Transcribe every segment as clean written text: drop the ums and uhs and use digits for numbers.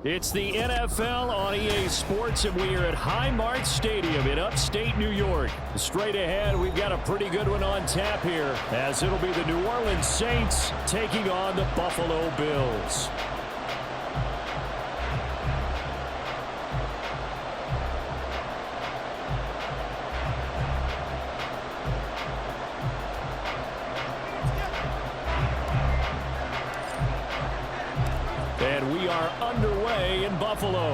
It's the NFL on EA Sports, and we are at Highmark Stadium in upstate New York. Straight ahead, we've got a pretty good one on tap here, as it'll be the New Orleans Saints taking on the Buffalo Bills. And we are underway in Buffalo.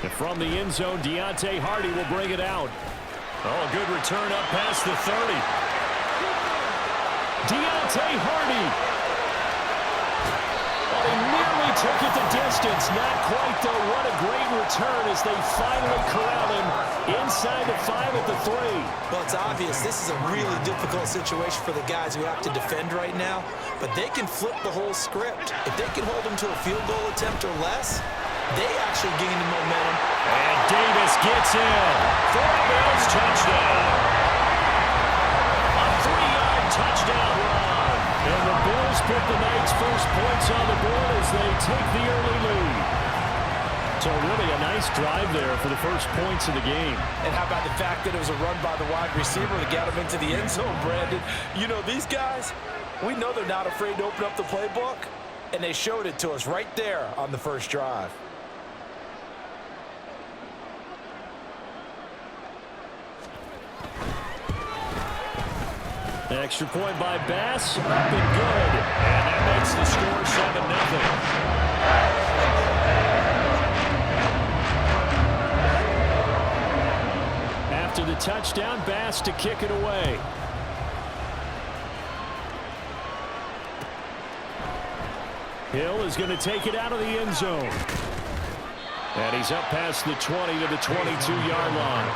And from the end zone, Deontay Hardy will bring it out. Oh, good return up past the 30. Deontay Hardy. Oh, he nearly took it the distance. Not quite, though. What a great return as they finally corral him inside the 5 at the 3. Well, it's obvious this is a really difficult situation for the guys who have to defend right now, but they can flip the whole script. If they can hold them to a field goal attempt or less, they actually gain the momentum. And Davis gets in for a Bills touchdown. A 3-yard touchdown run. And the Bills put the night's first points on the board as they take the early lead. So really a nice drive there for the first points of the game. And how about the fact that it was a run by the wide receiver to get him into the end zone, Brandon? You know, these guys, we know they're not afraid to open up the playbook, and they showed it to us right there on the first drive. Extra point by Bass, up and good. And that makes the score 7-0. After the touchdown, Bass to kick it away. Hill is going to take it out of the end zone. And he's up past the 20 to the 22-yard line.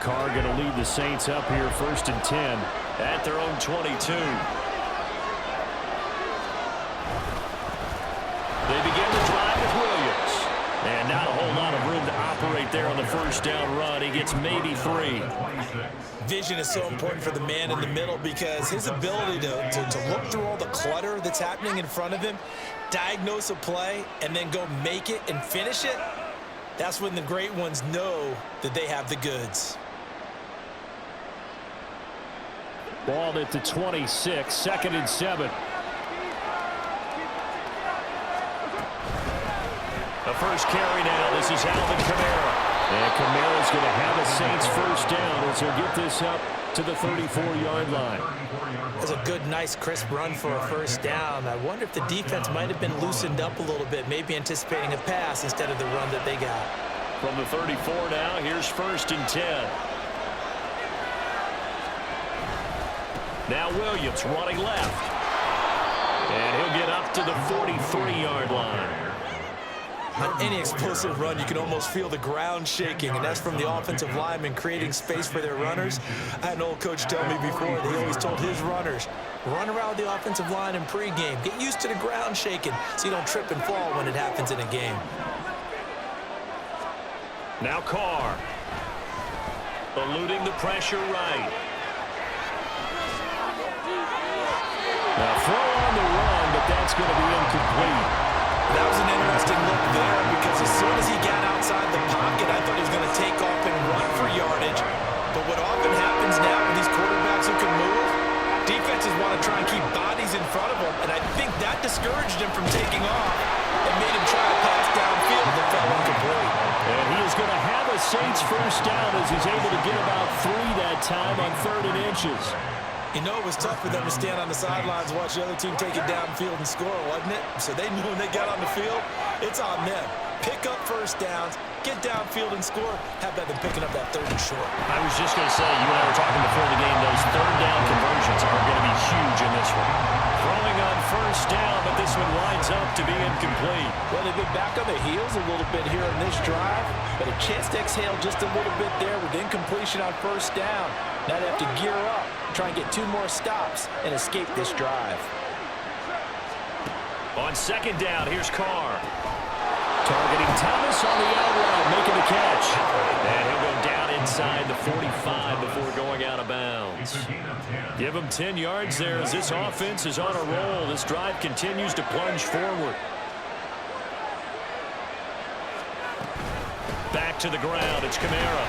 Carr going to lead the Saints up here 1st and 10 at their own 22. They begin the drive with Williams. And not a whole lot of room to operate there on the first down run. He gets maybe 3. Vision is so important for the man in the middle because his ability to look through all the clutter that's happening in front of him, diagnose a play, and then go make it and finish it, that's when the great ones know that they have the goods. Ball at the 26, 2nd and 7. The first carry now. This is Alvin Kamara. And Kamara's going to have a Saints first down as he'll get this up to the 34-yard line. That's a good, nice, crisp run for a first down. I wonder if the defense might have been loosened up a little bit, maybe anticipating a pass instead of the run that they got. From the 34 now, here's 1st and 10. Now Williams running left. And he'll get up to the 43-yard line. On any explosive run, you can almost feel the ground shaking, and that's from the offensive linemen creating space for their runners. I had an old coach tell me before, he always told his runners, run around the offensive line in pregame. Get used to the ground shaking so you don't trip and fall when it happens in a game. Now Carr. Eluding the pressure right. Now throw on the run, but that's going to be incomplete. That was an interesting look there because as soon as he got outside the pocket, I thought he was going to take off and run for yardage. But what often happens now with these quarterbacks who can move, defenses want to try and keep bodies in front of them, and I think that discouraged him from taking off and made him try to pass downfield that fell incomplete. And he is going to have a Saints first down as he's able to get about 3 that time on 3rd and inches. You know, it was tough for them to stand on the sidelines, watch the other team take it downfield and score, wasn't it? So they knew when they got on the field, it's on them. pick up first downs, get downfield and score. How about them picking up that third and short? I was just going to say, you and I were talking before the game, those third down conversions are going to be huge in this one. Throwing on first down, but this one winds up to be incomplete. Well, they've been back on their heels a little bit here in this drive, but a chance to exhale just a little bit there with incompletion on first down. Now they have to gear up, try and get 2 more stops, and escape this drive. On second down, here's Carr. Targeting Thomas on the out route, making the catch. And he'll go down inside the 45 before going out of bounds. Give him 10 yards there as this offense is on a roll. This drive continues to plunge forward. Back to the ground, it's Kamara.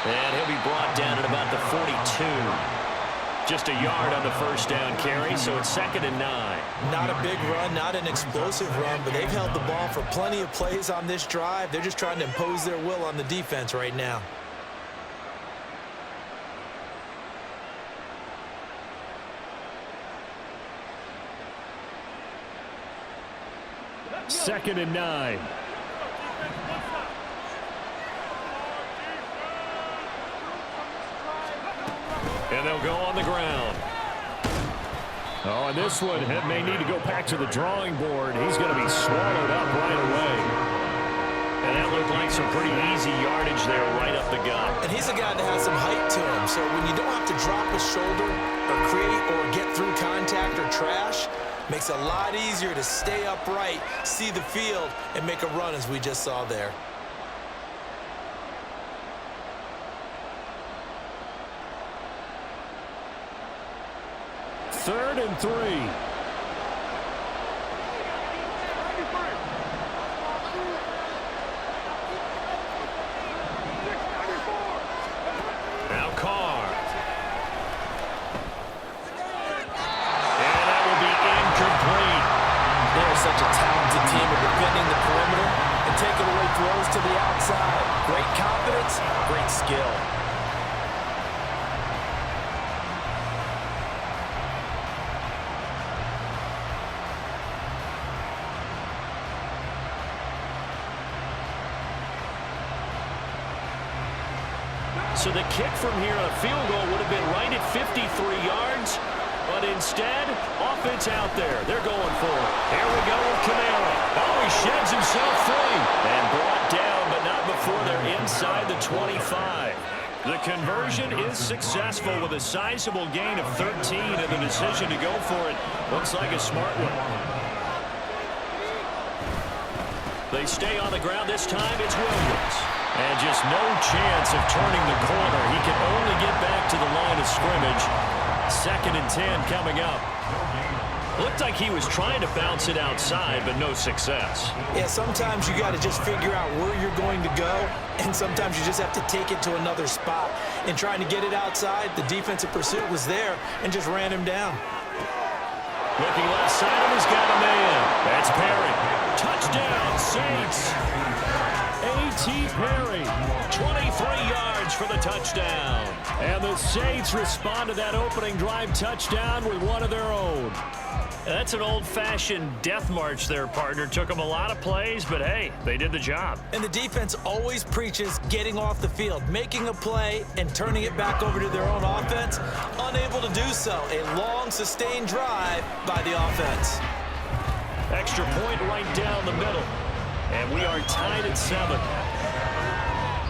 And he'll be brought down at about the 42. Just a yard on the first down carry, so it's 2nd and 9. Not a big run, not an explosive run, but they've held the ball for plenty of plays on this drive. They're just trying to impose their will on the defense right now. Second and 9. And they'll go on the ground. Oh, and this one may need to go back to the drawing board. He's going to be swallowed up right away. And that looked like some pretty easy yardage there right up the gut. And he's a guy that has some height to him, so when you don't have to drop a shoulder or create or get through contact or trash, makes it a lot easier to stay upright, see the field, and make a run as we just saw there. Third and 3. Now Carr. And that will be incomplete. They're such a talented team at defending the perimeter and taking away throws to the outside. Great confidence, great skill. So the kick from here, a field goal, would have been right at 53 yards. But instead, offense out there. They're going for it. Here we go with Kamara. Oh, he sheds himself free. And brought down, but not before they're inside the 25. The conversion is successful with a sizable gain of 13, and the decision to go for it looks like a smart one. They stay on the ground this time. It's Williams. And just no chance of turning the corner. He can only get back to the line of scrimmage. 2nd and 10 coming up. Looked like he was trying to bounce it outside, but no success. Yeah, sometimes you got to just figure out where you're going to go, and sometimes you just have to take it to another spot. In trying to get it outside, the defensive pursuit was there and just ran him down. Looking left side, he's got a man. That's Perry. Touchdown, Saints. A.T. Perry, 23 yards for the touchdown. And the Saints respond to that opening drive touchdown with one of their own. That's an old-fashioned death march there, partner. Took them a lot of plays, but hey, they did the job. And the defense always preaches getting off the field, making a play, and turning it back over to their own offense. Unable to do so. A long, sustained drive by the offense. Extra point right down the middle. And we are tied at 7.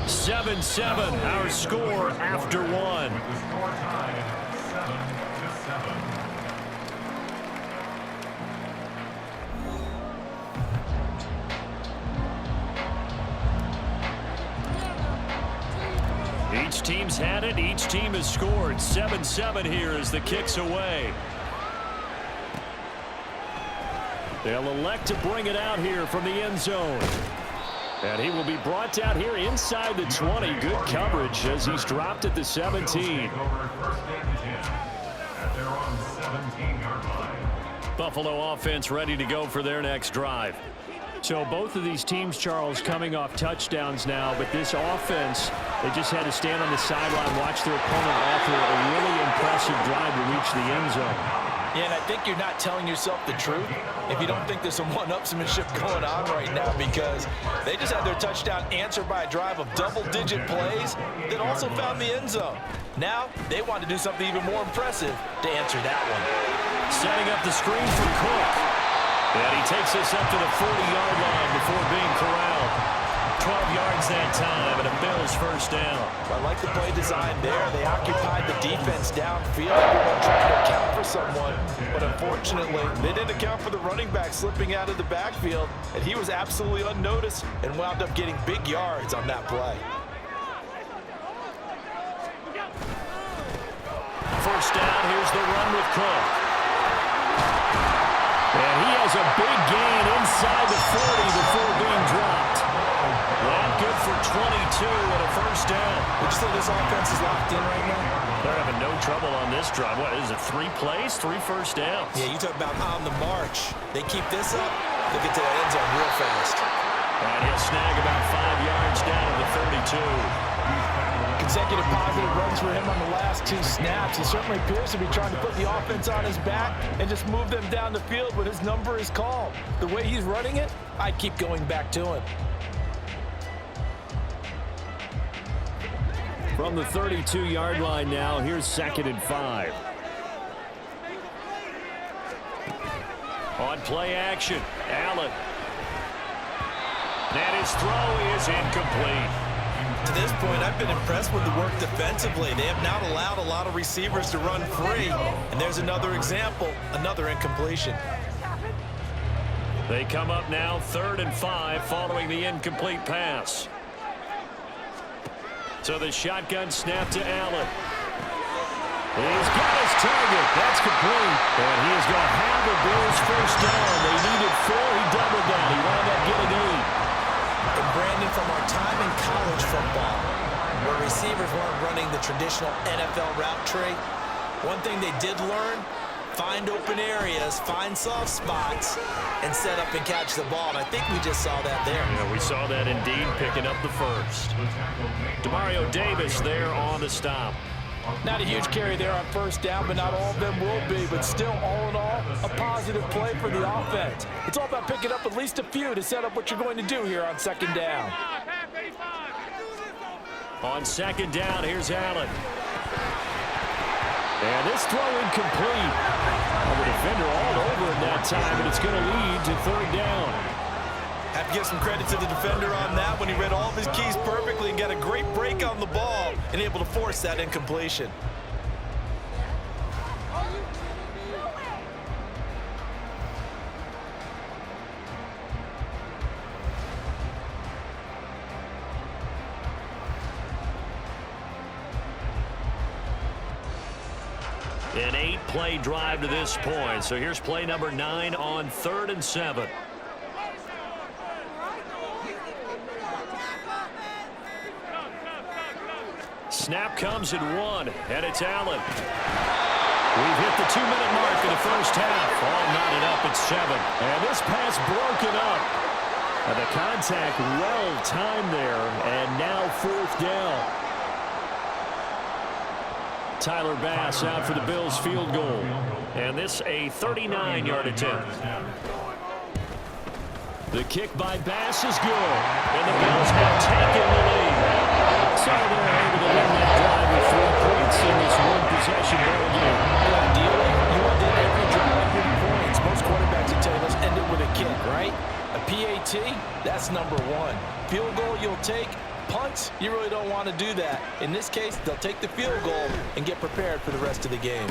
7-7, our score after 1. Each team's had it. Each team has scored. 7-7 here as the kick's away. They'll elect to bring it out here from the end zone. And he will be brought down here inside the 20. Good coverage as he's dropped at the 17. Buffalo offense ready to go for their next drive. So both of these teams, Charles, coming off touchdowns now, but this offense, they just had to stand on the sideline, watch their opponent offer a really impressive drive to reach the end zone. Yeah, and I think you're not telling yourself the truth if you don't think there's some one-upsmanship going on right now, because they just had their touchdown answered by a drive of double-digit plays that also found the end zone. Now they want to do something even more impressive to answer that one. Setting up the screen for Cook. And he takes us up to the 40-yard line before being corralled. 12 yards that time, and a Bills first down. I like the play design there. They occupied the defense downfield. Everyone trying to account for someone, but unfortunately, they didn't account for the running back slipping out of the backfield, and he was absolutely unnoticed and wound up getting big yards on that play. First down, here's the run with Cook. And he has a big gain inside the 40 before being dropped. Well, good for 22 and a first down. Would you say this offense is locked in right now? They're having no trouble on this drive. What is it, 3 plays, 3 first downs? Yeah, you talk about on the march. They keep this up, they'll get to the end zone real fast. And he'll snag about 5 yards down to the 32. Consecutive positive runs for him on the last 2 snaps. He certainly appears to be trying to put the offense on his back and just move them down the field when his number is called. The way he's running it, I'd keep going back to him. From the 32-yard line now, here's 2nd and 5. On play action, Allen. And his throw is incomplete. To this point, I've been impressed with the work defensively. They have not allowed a lot of receivers to run free. And there's another example, another incompletion. They come up now 3rd and 5 following the incomplete pass. So the shotgun snap to Allen. He's got his target. That's complete. And he is going to have the Bills first down. They needed 4. He doubled down. He wound up getting 8. And Brandon, from our time in college football, where receivers weren't running the traditional NFL route tree, one thing they did learn, find open areas, find soft spots, and set up and catch the ball. And I think we just saw that there. Yeah, we saw that indeed, picking up the first. Demario Davis there on the stop. Not a huge carry there on first down, but not all of them will be. But still, all in all, a positive play for the offense. It's all about picking up at least a few to set up what you're going to do here on 2nd down. On 2nd down, here's Allen. And this throw incomplete. Well, the defender all over him that time, and it's going to lead to 3rd down. Have to give some credit to the defender on that when he read all of his keys perfectly and got a great break on the ball and able to force that incompletion. An 8-play drive to this point. So here's play number 9 on 3rd and 7. Snap comes at 1, and it's Allen. We've hit the 2-minute mark in the first half. All knotted up at 7. And this pass broken up. And the contact well timed there, and now 4th down. Tyler Bass out for the Bills field goal. And this a 39-yard attempt. The kick by Bass is good. And the Bills have taken the lead. So they're able to win that drive with 3 points in this one-possession ball game. Ideally, you want to end every drive with points. Most quarterbacks would tell you, let's end it with a kick, right? A PAT, that's number 1. Field goal you'll take. Punts, you really don't want to do that. In this case, they'll take the field goal and get prepared for the rest of the game.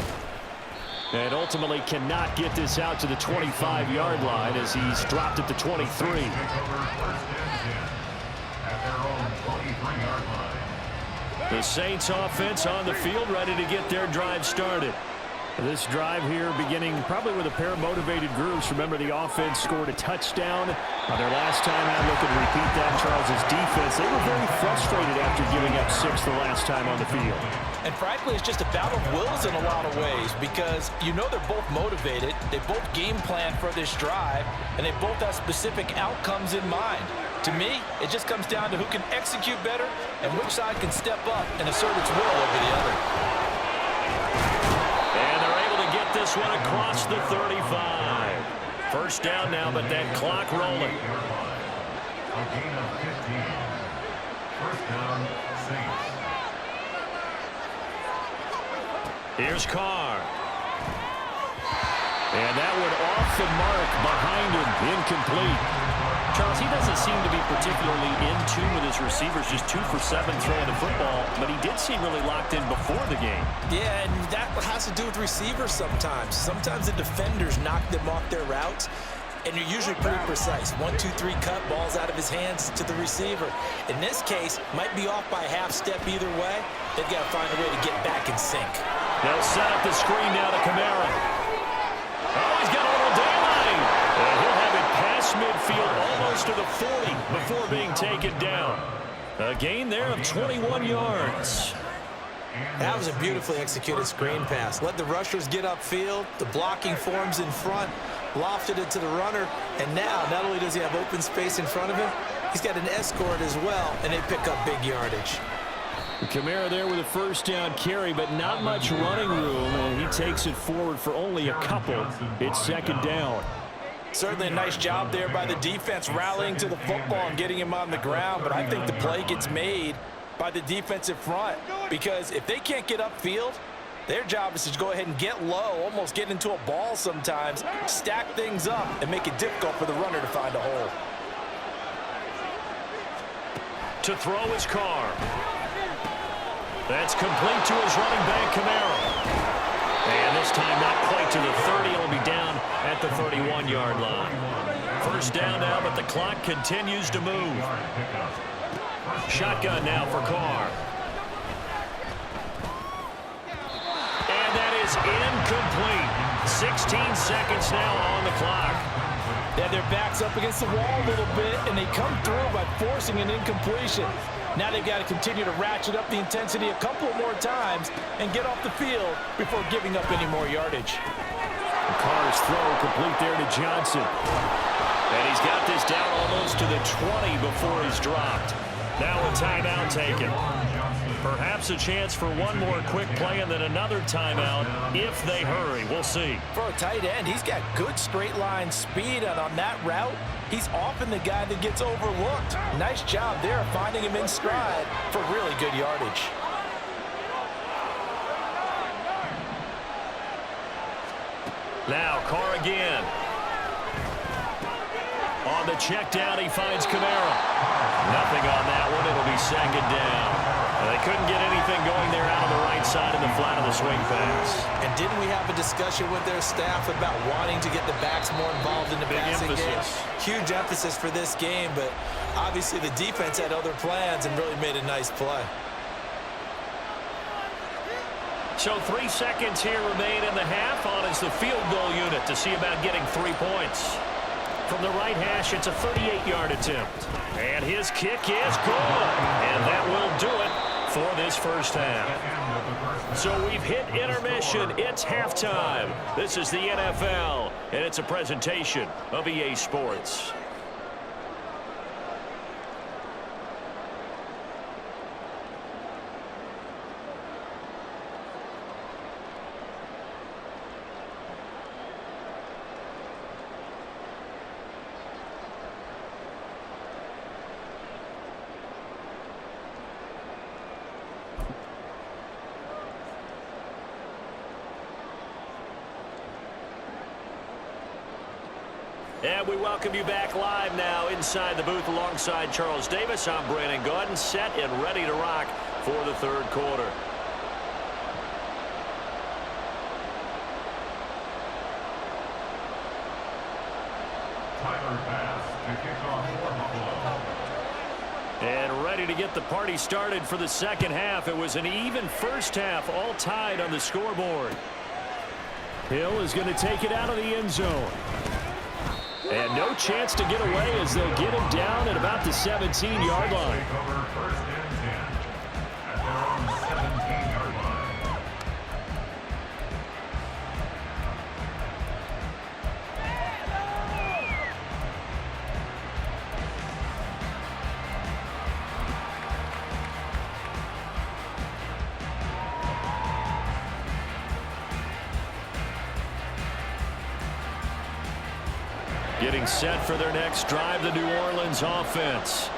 And ultimately cannot get this out to the 25-yard line as he's dropped at the 23. The Saints offense on the field, ready to get their drive started. This drive here beginning probably with a pair of motivated groups. Remember, the offense scored a touchdown on their last time out. Looking to repeat that. Charles' defense, they were very frustrated after giving up 6 the last time on the field. And frankly, it's just a battle of wills in a lot of ways, because you know they're both motivated, they both game plan for this drive, and they both have specific outcomes in mind. To me, it just comes down to who can execute better and which side can step up and assert its will over the other. And they're able to get get this one across the 35. First down now, but that clock rolling. A gain of 15. First down, Saints. Here's Carr. And that one off the mark behind him, incomplete. Charles, he doesn't seem to be particularly in tune with his receivers, just 2 for 7 throwing the football, but he did seem really locked in before the game. Yeah, and that has to do with receivers sometimes. Sometimes the defenders knock them off their routes, and you're usually pretty precise. 1, 2, 3 cut, balls out of his hands to the receiver. In this case, might be off by a half step either way. They've got to find a way to get back in sync. They'll set up the screen now to Kamara. Oh, he's got a little daylight. And he'll have it past midfield almost to the 40 before being taken down. A gain there of 21 yards. That was a beautifully executed screen pass. Let the rushers get upfield. The blocking forms in front. Lofted it to the runner. And now, not only does he have open space in front of him, he's got an escort as well, and they pick up big yardage. Kamara there with a first down carry, but not much running room, and he takes it forward for only a couple. It's second down. Certainly a nice job there by the defense rallying to the football and getting him on the ground, but I think the play gets made by the defensive front because if they can't get upfield, their job is to go ahead and get low, almost get into a ball sometimes, stack things up, and make it difficult for the runner to find a hole. To throw his Carr. That's complete to his running back, Kamara. And this time not quite to the 30. It'll be down at the 31-yard line. First down now, but the clock continues to move. Shotgun now for Carr. And that is incomplete. 16 seconds now on the clock. Yeah, their back's up against the wall a little bit, and they come through by forcing an incompletion. Now they've got to continue to ratchet up the intensity a couple more times and get off the field before giving up any more yardage. Carr's throw complete there to Johnson. And he's got this down almost to the 20 before he's dropped. Now a timeout taken. Perhaps a chance for one more quick play and then another timeout if they hurry. We'll see. For a tight end, he's got good straight line speed, and on that route, he's often the guy that gets overlooked. Nice job there finding him in stride for really good yardage. Now Carr again. On the check down, he finds Kamara. Nothing on that one. It'll be second down. They couldn't get anything going there out on the right side of the flat of the swing pass. And didn't we have a discussion with their staff about wanting to get the backs more involved in the passing game? Huge emphasis for this game, but obviously the defense had other plans and really made a nice play. So 3 seconds here remain in the half. On is the field goal unit to see about getting 3 points. From the right hash, it's a 38-yard attempt. And his kick is good. And that will do it for this first half. So we've hit intermission. It's halftime. This is the NFL, and it's a presentation of EA Sports. And we welcome you back live now inside the booth alongside Charles Davis. I'm Brandon Gaudin, set and ready to rock for the third quarter. Tyler Bass to kick off for Buffalo. And ready to get the party started for the second half. It was an even first half, all tied on the scoreboard. Hill is going to take it out of the end zone. And no chance to get away as they'll get him down at about the 17-yard line. First and 10 at their own 17-yard line. Getting set for their next drive, the New Orleans offense.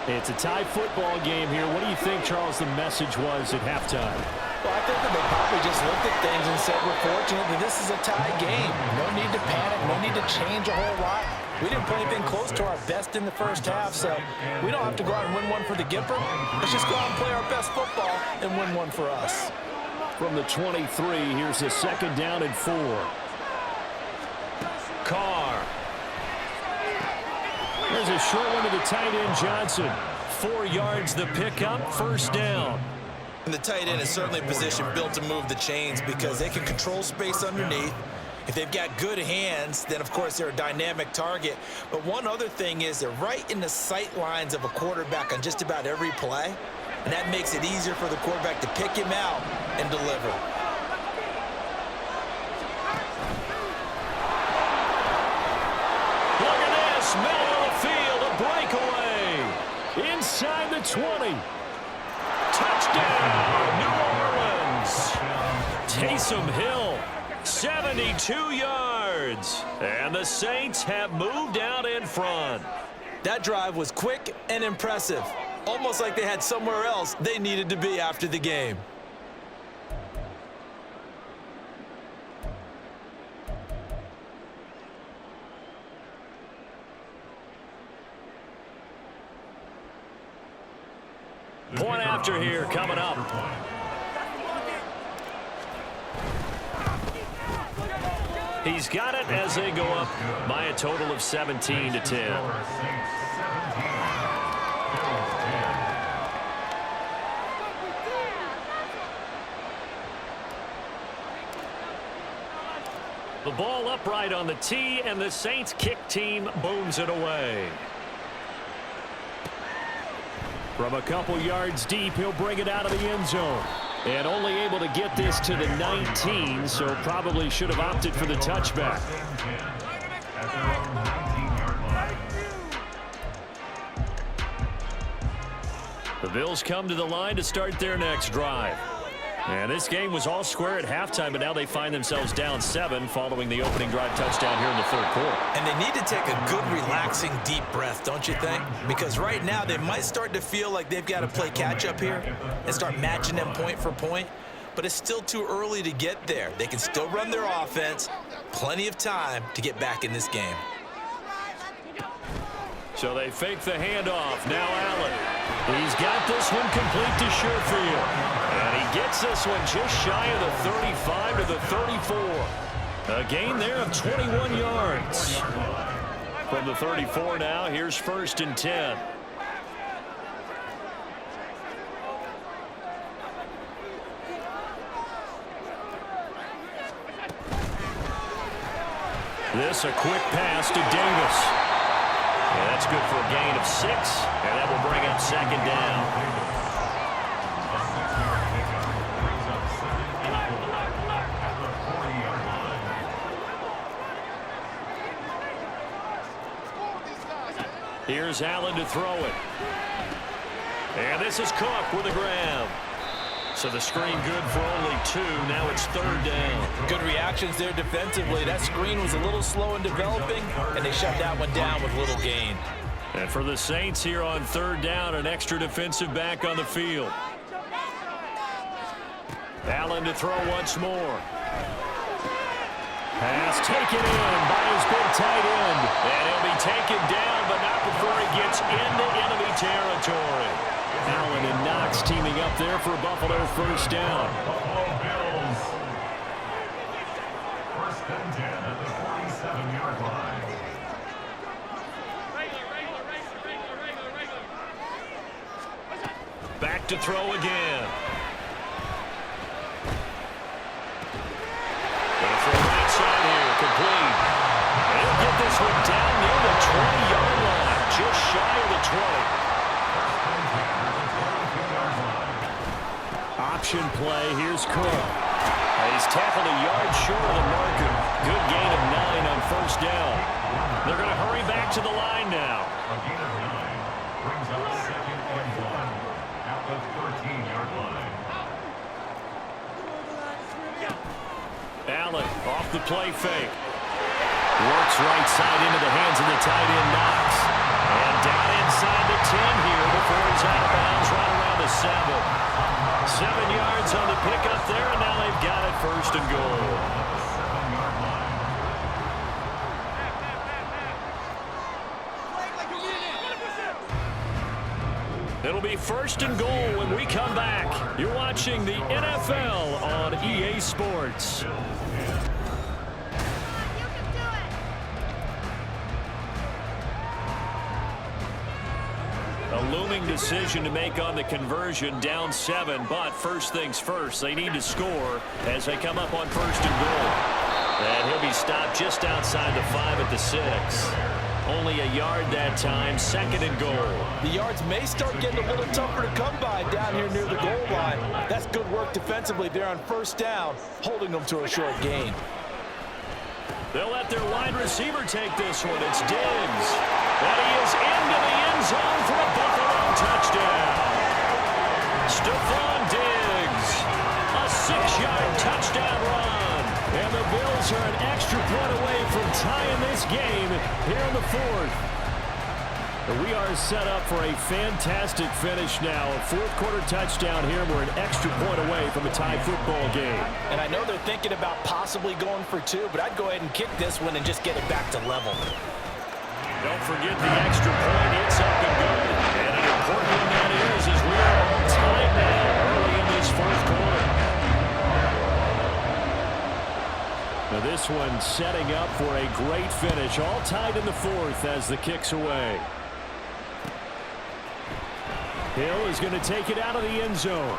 It's a tie football game here. What do you think, Charles, the message was at halftime? Well, I think that they probably just looked at things and said, we're fortunate that this is a tie game. No need to panic, no need to change a whole lot. We didn't play anything close to our best in the first half, so we don't have to go out and win one for the Gipper. Let's just go out and play our best football and win one for us. From the 23, here's a 2nd down and 4. Carr. There's a short one to the tight end, Johnson. 4 yards the pickup, 1st down. And the tight end is certainly a position built to move the chains because they can control space underneath. If they've got good hands, then, of course, they're a dynamic target. But one other thing is they're right in the sight lines of a quarterback on just about every play, and that makes it easier for the quarterback to pick him out and deliver. Look at this, middle of the field, a breakaway. Inside the 20. Touchdown, New Orleans. Taysom Hill, 72 yards. And the Saints have moved out in front. That drive was quick and impressive. Almost like they had somewhere else they needed to be after the game. Point after here coming up. He's got it as they go up by a total of 17-10. The ball upright on the tee, and the Saints kick team booms it away. From a couple yards deep, he'll bring it out of the end zone. And only able to get this to the 19, so probably should have opted for the touchback. The Bills come to the line to start their next drive. And this game was all square at halftime, but now they find themselves down 7 following the opening drive touchdown here in the 3rd quarter. And they need to take a good, relaxing, deep breath, don't you think? Because right now they might start to feel like they've got to play catch-up here and start matching them point for point. But it's still too early to get there. They can still run their offense. Plenty of time to get back in this game. So they fake the handoff. Now Allen. He's got this one complete to Sherfield. And he gets this one just shy of the 35 to the 34. A gain there of 21 yards. From the 34 now, here's 1st and 10. This a quick pass to Davis. And that's good for a gain of 6, and that will bring up 2nd down. Here's Allen to throw it. And this is Cook with a grab. So the screen good for only 2. Now it's 3rd down. Good reactions there defensively. That screen was a little slow in developing, and they shut that one down with little gain. And for the Saints here on 3rd down, an extra defensive back on the field. Allen to throw once more. Pass taken in by his big tight end. And he'll be taken down, but not before he gets into enemy territory. Allen and Knox teaming up there for Buffalo 1st down. Buffalo Bills. 1st and 10 at the 47-yard line. Back to throw again. And from right side here, complete. And he'll get this one down near the 20-yard line, just shy of the 20. Option play, here's Cook. He's tackled a yard short of the marker. Good gain of 9 on 1st down. They're going to hurry back to the line now. A gain of 9 brings up 2nd and 1 at the 13-yard line. Allen off the play fake. Works right side into the hands of the tight end, Knox. And down inside the 10 here before he's out of bounds right around the 7. 7 yards on the pickup there, and now they've got it first and goal. It'll be first and goal when we come back. You're watching the NFL on EA Sports. A looming decision to make on the conversion, down 7, but first things first, they need to score as they come up on first and goal. And he'll be stopped just outside the 5 at the 6. Only a yard that time, second and goal. The yards may start getting a little tougher to come by down here near the goal line. That's good work defensively there on first down, holding them to a short gain. They'll let their wide receiver take this one. It's Diggs. And he is into the end zone for a Buffalo touchdown. Stephon Diggs. A 6-yard touchdown run. And the Bills are an extra point away from tying this game here in the 4th. We are set up for a fantastic finish now. A fourth-quarter touchdown here. We're an extra point away from a tie football game. And I know they're thinking about possibly going for 2, but I'd go ahead and kick this one and just get it back to level. Don't forget the extra point. It's up and good. And an important one that is as we are all tied now early in this fourth quarter. Now this one setting up for a great finish. All tied in the 4th as the kick's away. Hill is going to take it out of the end zone.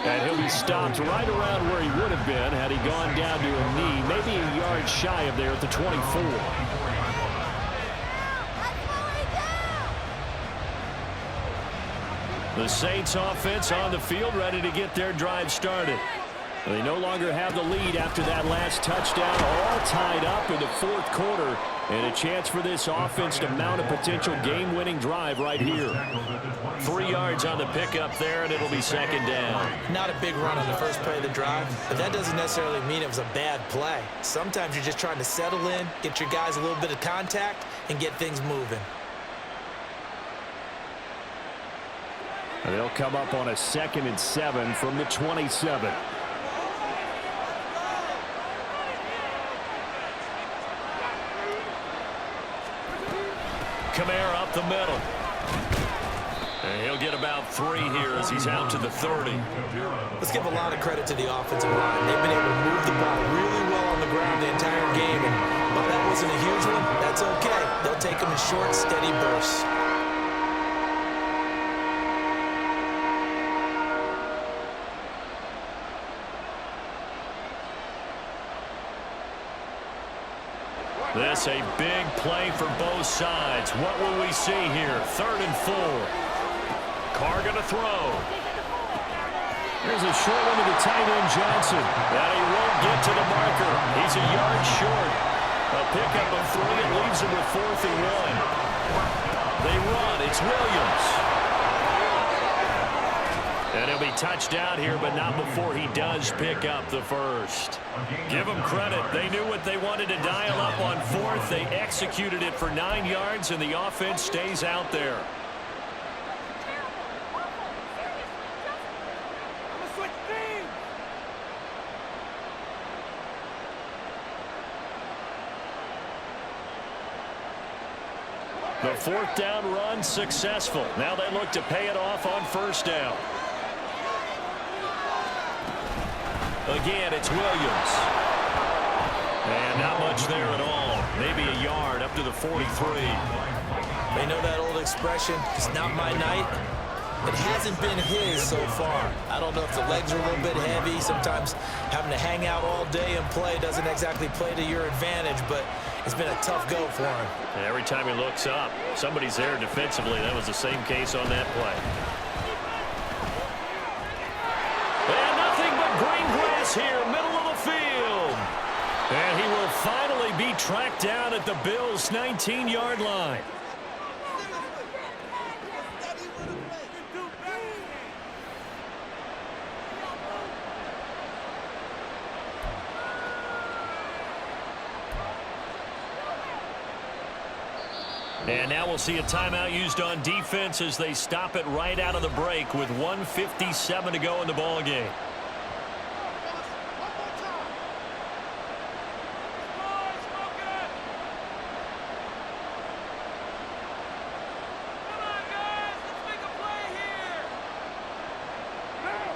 And he'll be stopped right around where he would have been had he gone down to a knee, maybe a yard shy of there at the 24. The Saints offense on the field, ready to get their drive started. They no longer have the lead after that last touchdown, all tied up in the 4th quarter. And a chance for this offense to mount a potential game-winning drive right here. 3 yards on the pickup there, and it'll be second down. Not a big run on the first play of the drive, but that doesn't necessarily mean it was a bad play. Sometimes you're just trying to settle in, get your guys a little bit of contact, and get things moving. And they'll come up on a 2nd and 7 from the 27. Kamara up the middle. And he'll get about 3 here as he's out to the 30. Let's give a lot of credit to the offensive line. They've been able to move the ball really well on the ground the entire game. And while that wasn't a huge one, that's okay. They'll take them in short, steady bursts. This a big play for both sides. What will we see here? 3rd and 4. Carr going to throw. There's a short one to the tight end, Johnson. And he won't get to the marker. He's a yard short. A pickup of 3. It leaves him with 4th and 1. They run. It's Williams. And he'll be touched down here, but not before he does pick up the first. Give them credit. They knew what they wanted to dial up on 4th. They executed it for 9 yards, and the offense stays out there. The 4th down run successful. Now they look to pay it off on first down. Again, it's Williams. And not much there at all. Maybe a yard up to the 43. They know that old expression, it's not my night. It hasn't been his so far. I don't know if the legs are a little bit heavy. Sometimes having to hang out all day and play doesn't exactly play to your advantage, but it's been a tough go for him. And every time he looks up, somebody's there defensively. That was the same case on that play. And nothing but green grass here, middle of the field. And he will finally be tracked down at the Bills' 19-yard line. And now we'll see a timeout used on defense as they stop it right out of the break with 1:57 to go in the ball game.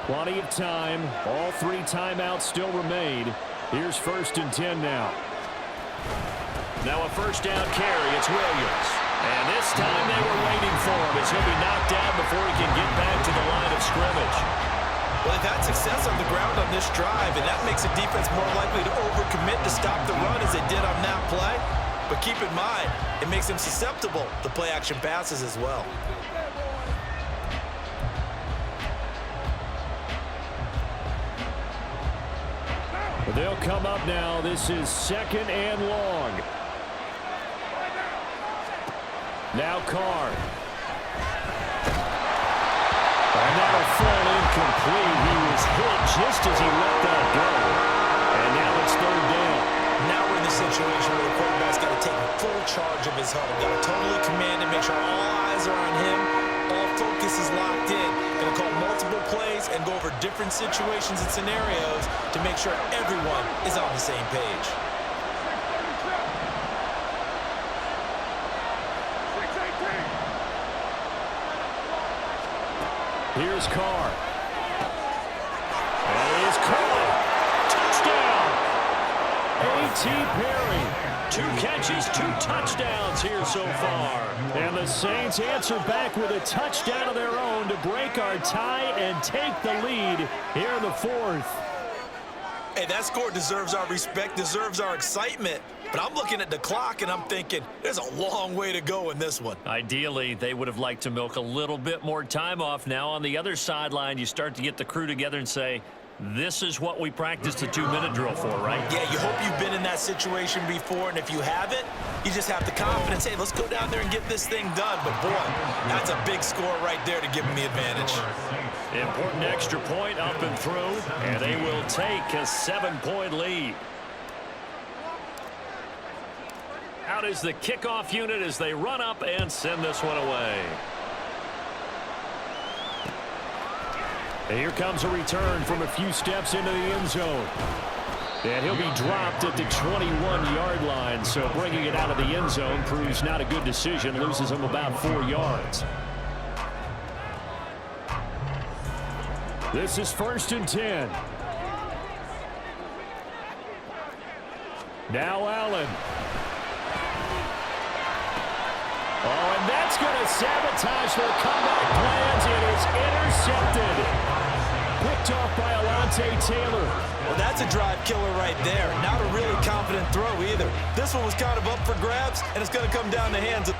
Plenty of time. All 3 timeouts still remain. Here's 1st and 10 now. Now a first down carry. It's Williams. And this time they were waiting for him as he'll be knocked down before he can get back to the line of scrimmage. Well, they've had success on the ground on this drive, and that makes a defense more likely to overcommit to stop the run as they did on that play. But keep in mind, it makes them susceptible to play-action passes as well. They'll come up now. This is 2nd and long. Now Carr. And that'll fall incomplete. He was hit just as he let that go. And now it's 3rd down. Now we're in the situation where the quarterback's got to take full charge of his huddle. Got to totally command and make sure all eyes are on him. All focus is locked in. Going to call multiple plays and go over different situations and scenarios to make sure everyone is on the same page. Here's Carr. And it is caught. Touchdown. A.T. Perry. 2 catches, 2 touchdowns here so far. And the Saints answer back with a touchdown of their own to break our tie and take the lead here in the 4th. Hey, that score deserves our respect, deserves our excitement. But I'm looking at the clock and I'm thinking there's a long way to go in this one. Ideally, they would have liked to milk a little bit more time off. Now on the other sideline, you start to get the crew together and say, this is what we practiced a 2-minute drill for, right? Yeah, you hope you've been in that situation before, and if you haven't, you just have the confidence, hey, let's go down there and get this thing done. But, boy, that's a big score right there to give them the advantage. Important extra point up and through, and they will take a 7-point lead. Out is the kickoff unit as they run up and send this one away. And here comes a return from a few steps into the end zone. And he'll be dropped at the 21-yard line, so bringing it out of the end zone proves not a good decision, loses him about 4 yards. This is 1st and 10. Now Allen. Oh, and that's going to sabotage their comeback plans. It is intercepted. Picked off by Alontae Taylor. Well, that's a drive killer right there. Not a really confident throw either. This one was kind of up for grabs, and it's going to come down to hands of